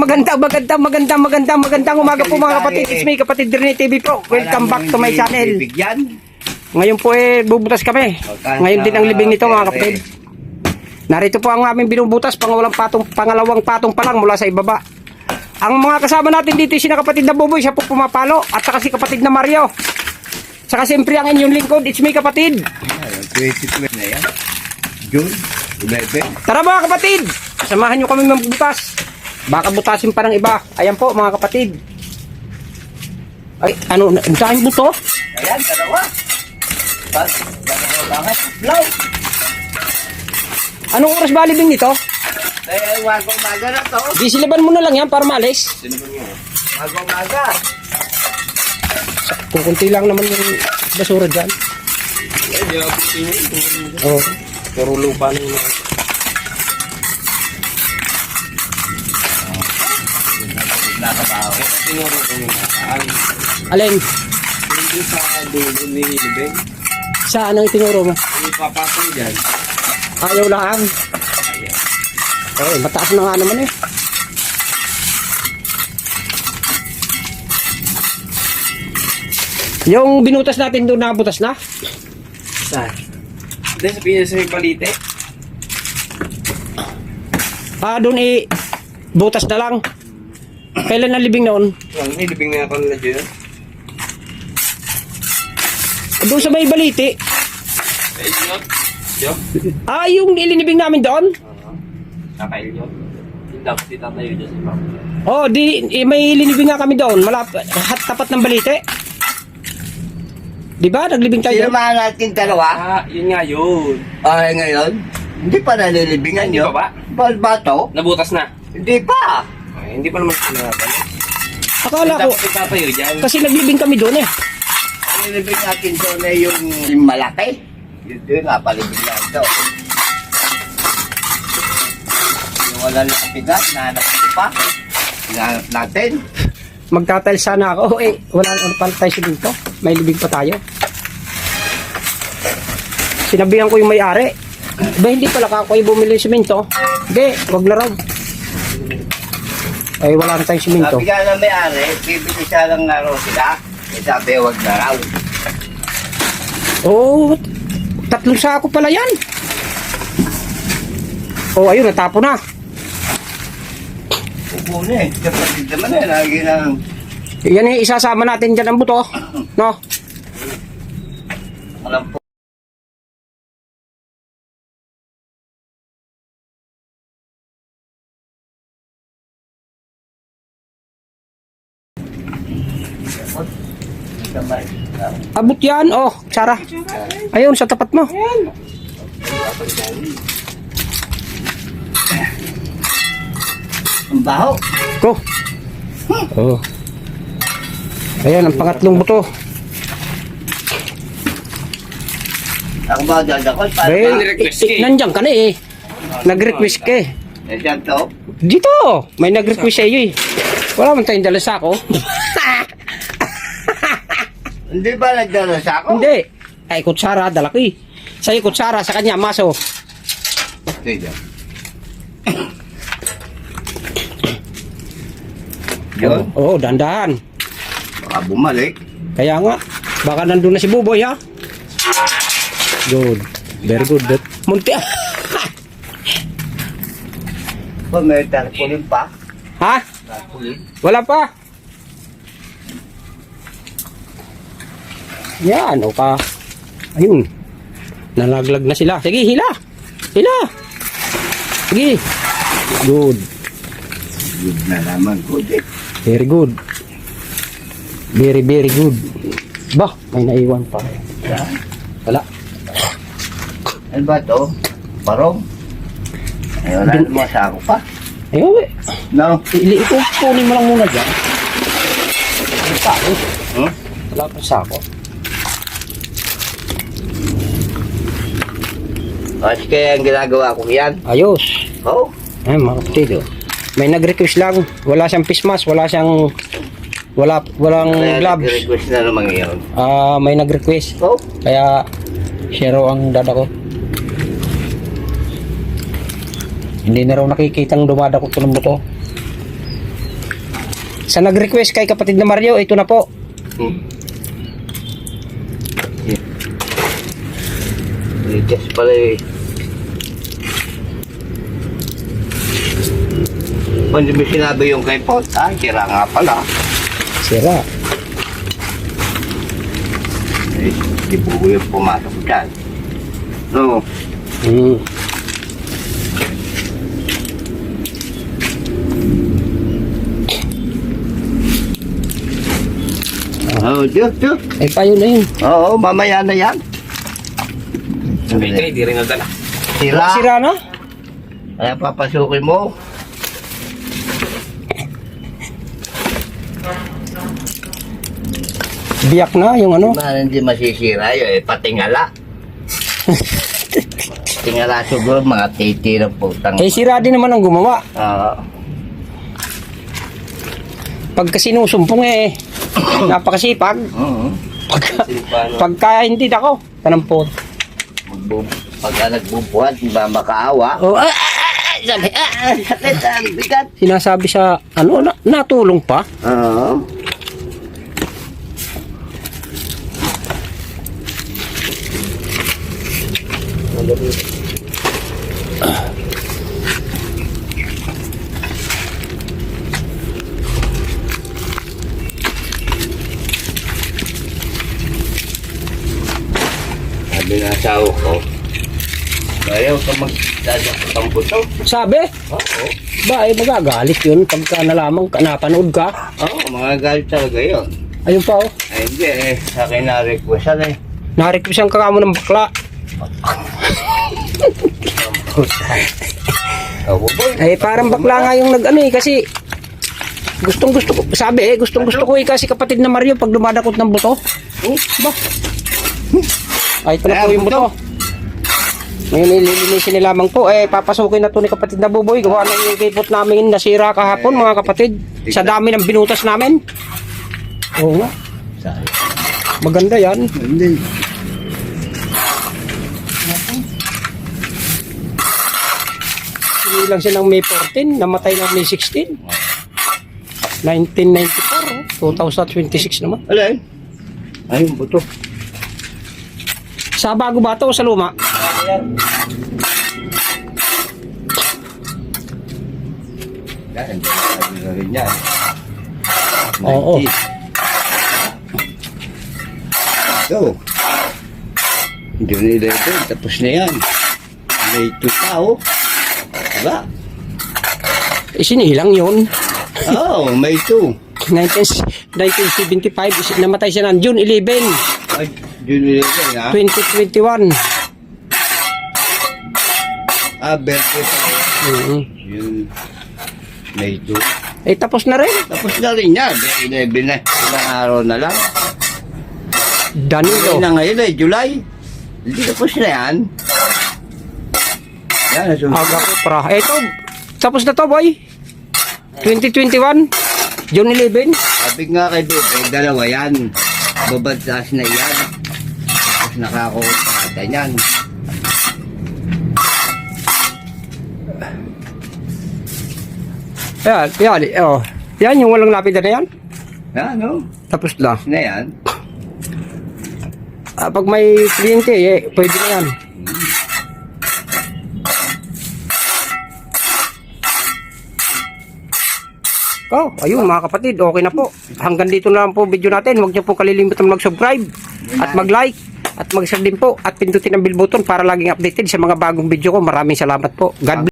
Magandang umaga po mga kapatid. It's me, Kapatid Rene TV po. Welcome back to my channel. Ngayon po bubutas kami. Ngayon din ang libing nito mga kapatid. Narito po ang aming binubutas, pangalawang patong pa lang mula sa ibaba. Ang mga kasama natin dito sina kapatid na Buboy, siya po pumapalo, at saka si kapatid na Mario. Saka siyempre ang inyong lingkod, it's me kapatid. 2020 na yan. June 11. Tara mga kapatid, samahan nyo kami magbutas. Baka butasin pa ng iba. Ayan po mga kapatid. Ay, ano, saan buto? Ayan, dalawa. Bakit? Blow. Anong oras ba libing nito? Ay, umaga na to. Di siliban mo na lang yan para malis. Sino ba nyo? Umaga. Kukunti lang naman yung basura dyan. Ay, di ako tingin. Oo. Puro lupa na yun. Nakatao. Ito tinuro ko nyo. Alin? Hindi sa dulo ni Libeng. Saan ang itinuro mo? Hindi papasok dyan. Ayaw lang. Eh, mataas na nga naman eh. Yung binutas natin doon nakabutas na? Saan? Hindi, sa pinasa yung palite. Doon butas na lang. Kailan ang libing noon? May libing na ako nila dyan. Doon sa may baliti. Sa Ilyot. Yo? Yung ilinibing namin doon? Sa Ilyot. Hindi dapat itatayo dyan sa Oh, may ilinibing nga kami doon. Tapat ng baliti. Di ba? Naglibing tayo. Sinamahan natin dalawa? Yun nga yun. Ay, ngayon? Hindi pa nalilibingan Hindi yun? pa ba? Bato? Nabutas na. Hindi pa. Ay, hindi pa naman sinarapan. Akala ko, Dapat itatayo dyan. kasi naglibing kami doon eh. Ang nilibing natin doon ay yung malaki. Yun doon, napalibing na ito. Yung wala na kapigat, nahanap ko pa. Hinahanap natin. Magtatail sana ako. Wala ano pa tayo dito. May libing pa tayo. Sinabihan ko yung may-ari. Ba, hindi pala ako ay bumili ng simento. Hindi, wag na raw. Ay, wala na tayong simento. Sabi nga na may-ari, bibili siya lang na raw sila. Eh sabi, wag na raw. Oo, 3 sako pala yan. Oh, ayun, natapo na. Pupunin eh. Kapatid naman eh, lagi ng... Yan isasama natin dyan ang buto. No? Alam po. Abot yan. Oh, Sara. Ayun, sa tapat mo. Ang baho. Go. Oh. Ayan, ang pangatlong buto. Ako ba dadakot? Nandiyan ka na eh. Nag-request ka eh. Eh, dyan to. Dito, may nag-request sa iyo eh. Wala man tayong dala sako. Hindi ba nagdala sa ako? Hindi. Ay, kutsara, dala ko eh. Sa'yo kutsara, sa kanya, maso. Okay, dyan. Yun. Oo, dandahan. Baka bumalik. Kaya nga, baka nandun na si Buboy ha. Good. Very good. Munti. Kung may tarpulin pa. Ha? Tarpulin. Wala pa. Yan, o ka. Ayun. Nalaglag na sila. Sige, hila. Hila. Sige. Good. Good na naman. Good eh. Very good. Very, very good. Bah, may naiwan pa. Yan. Wala. Ano ba to? Parong. Ay, wala naman sa ako pa. Ayun, No? ito, kunin mo lang muna dyan. Wala pa ako. Hmm? Wala pa sa ako. Kasi kaya ang ginagawa ko yan. Ayos. Oh. Ay, mga kapatid, oh. May nag-request lang. Wala siyang face mask, walang Kaya gloves. nag-request na naman ngayon. May nag-request. Oh. Kaya siya raw ang dada ko. Hindi na raw nakikitang dumadako ko ng buto. Sa nag-request kay kapatid na Mario, ito na po. Ligas pala eh. Kung di mo sinabi yung kay Pot, sira nga pala. Sira. Eh, di po yung pumasok dyan. No. Hmm. Oh, Diyos. Ay, payo na yun. Oo, mamaya na yan. Sabi ko, hindi rin nadala. Sira. Sira na? Kaya papasukin mo. Biyak na yung ano. Mahal hindi masisira yun, eh, patingala. Tingala siguro mga titi ng putang. Eh, sira din naman ang gumawa. Oo. Pagka sinusumpong eh, napakasipag. Oo. Pagka hindi ako, tanampot. Pagka nagbubuhat, di ba makaawa? Oh, Sabi, sakit, bigat. sinasabi sa, ano, natulong pa. Oo. Sabi ng asawa ko, ayaw ka magdadakot ang buto. Sabi, Oo. ba, eh, magagalit yun pagka nalaman ka, napanood ka. Oo, mga galit talaga yun. Ayun pa, oh. Ay, hindi eh. Sa akin na-requestan eh. Na-request ang kakamo ng bakla. Oo, boy. Eh, parang bakla nga yung nag-ano eh, kasi gustong gusto ko, sabi eh, gustong gusto ko eh, kasi kapatid na Mario pag dumadakot ng buto. Oh, ba? Ay, ito na po yung buto. Ngayon ililinisin ni lamang po, eh, papasukin na to ni kapatid na Buboy. Gawa na yung kipot namin nasira kahapon, mga kapatid. Sa dami ng binutas namin. Oo nga. Maganda yan. Hindi. Hindi lang siya ng May 14, namatay ng May 16. 1994, oh. 2026 naman. Alin? Ay, yung buto. Sa bago ba to o sa luma? Yan, sabi na rin yan. Oo. 90. So, June 11, tapos na yan. May 2 pa, oh. Diba? Isinilang yun. Oo, may 2. 1975, namatay siya ng June 11, Ay, June 11, ha? 2021. Ah, birthday pa. Mhm. Yun, may 2. Eh, tapos na rin. Tapos na rin yan. May 11 na. Ilang araw na lang. Danilo. Ngayon na ngayon eh, July. Hindi tapos na yan. Yan, nasunod. Aga ko para. Eto, tapos na to, boy. 2021, June 11. Sabi nga kay Bebe, dalawa yan. Babagtas na yan. Tapos nakakukot na natin yan. Yan, oh. Yan, yung walang lapida na yan. Yan, no? Tapos na. Tapos na yan. Pag may kliyente, eh, pwede na yan. Oh, ayun mga kapatid, okay na po. Hanggang dito na lang po video natin. Huwag niyo po kalilimutan mag-subscribe at mag-like at mag-share din po at pindutin ang bell button para laging updated sa mga bagong video ko. Maraming salamat po. God bless.